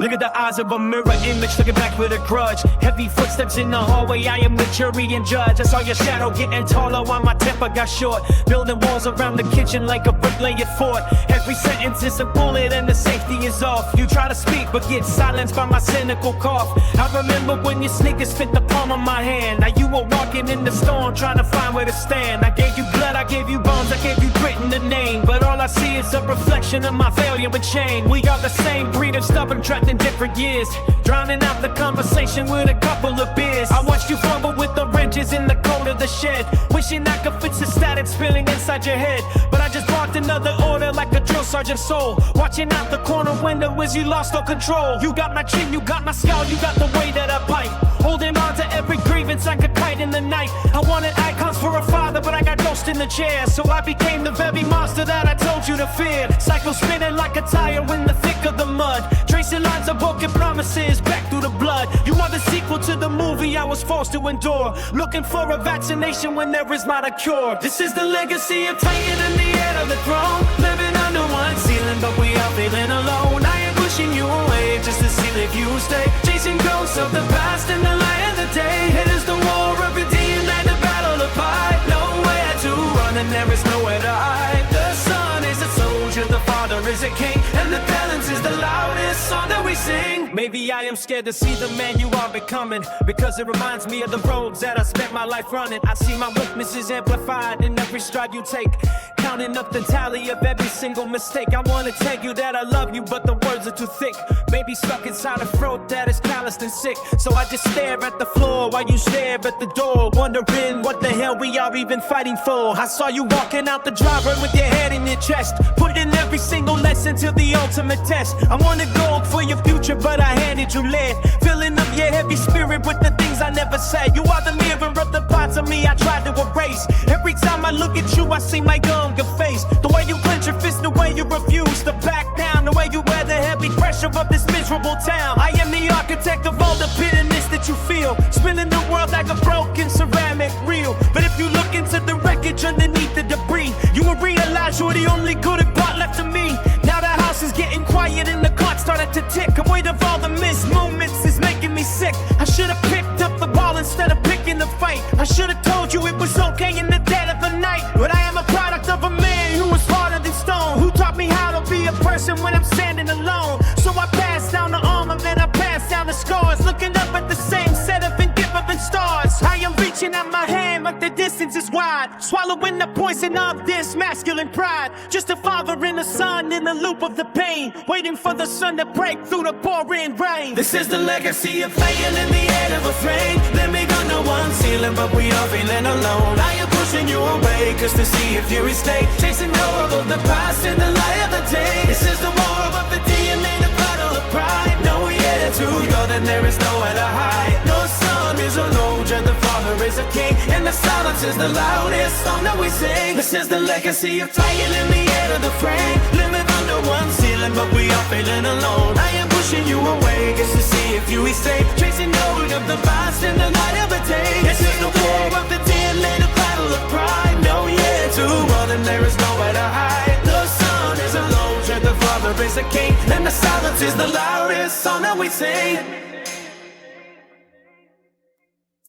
Look at the eyes of a mirror image, looking back with a grudge. Heavy footsteps in the hallway, I am the jury and judge. I saw your shadow getting taller while my temper got short. Building walls around the kitchen like a bricklayer fort. Every sentence is a bullet and the safety is off. You try to speak but get silenced by my cynical cough. I remember when your sneakers fit the palm of my hand. Now you were walking in the storm trying to find where to stand. I gave you blood, I gave you bones, I gave you grit in the name. But all I see is a reflection of my failure and shame. We are the same breed of stubborn, trapped in different years, drowning out the conversation with a couple of beers. I watched you fumble with the wrenches in the coat of the shed, wishing I could fix the static spilling inside your head. But I just barked another order like a drill sergeant's soul, watching out the corner window as you lost all control. You got my chin, you got my scowl, you got the way that I bite, holding on to every grievance like a kite in the night. I wanted icons for a father, but I got ghost in the chair, so I became the very monster that I told you to fear. Cycle spinning like a tire in the thick of the mud, tracing lines of broken promises back through the blood. You are the sequel to the movie I was forced to endure, looking for a vaccination when there is not a cure. This is the legacy of Titan in the heir of the throne, living under one ceiling, but we are feeling alone. I am pushing you away just to see if you stay, chasing ghosts of the past in the light of the day. It is the war of your DNA, the battle of pride. Nowhere to run and there is nowhere to hide. The son is a soldier, the father is a king, and the balance is the loudest song that we sing. Maybe I am scared to see the man you are becoming, because it reminds me of the roads that I spent my life running. I see my weaknesses amplified in every stride you take, counting up the tally of every single mistake. I wanna tell you that I love you, but the words are too thick, maybe stuck inside a throat that is calloused and sick. So I just stare at the floor while you stare at the door, wondering what the hell we are even fighting for. I saw you walking out the driveway with your head in your chest, put in every single lesson till the ultimate test. I wanted gold for your future, but I handed you lead, filling up your heavy spirit with the things I never said. You are the mirror of the parts of me I tried to erase. Every time I look at you, I see my younger face. The way you clench your fist, the way you refuse to back down, the way you wear the heavy pressure of this miserable town. I am the architect of all the bitterness that you feel, spinning the world like a broken ceramic reel. But if you look into the wreckage underneath the debris, you will realize you're the only good part left to me. Now the house is getting quiet and the clock started to tick. A weight of all the missed moments is making me sick. I should have picked up the ball instead of picking the fight. I should have told you it was okay in the dead of the night. But I am a product of a man who was harder than stone, who taught me how to be a person when I'm standing alone. So I passed down the armor, then I passed down the scars, looking up at the same set of forgiven stars. I am reaching out my hand, but the distance is wide, swallowing the poison of this masculine pride. Just a father and a son in the loop of the pain, waiting for the sun to break through the pouring rain. This is the legacy of playing in the head of a frame, living under one ceiling, but we are feeling alone. I am pushing you away just to see if you stay, chasing all of the past in the light of the day. This is the war of the DNA, the battle of pride. No, we headed to God and there is nowhere to hide. No son is a soldier, the father is a king, and the silence is the loudest song that we sing. This is the legacy of flying in the air of the frame, living under one ceiling, but we are feeling alone. I am pushing you away just to see if you stay, chasing gold of the past in the light of the day. This is the war of the DNA, the battle of pride. No, yeah, to run and there is nowhere to hide. The son is a soldier, the father is a king, and the silence is the loudest song that we sing.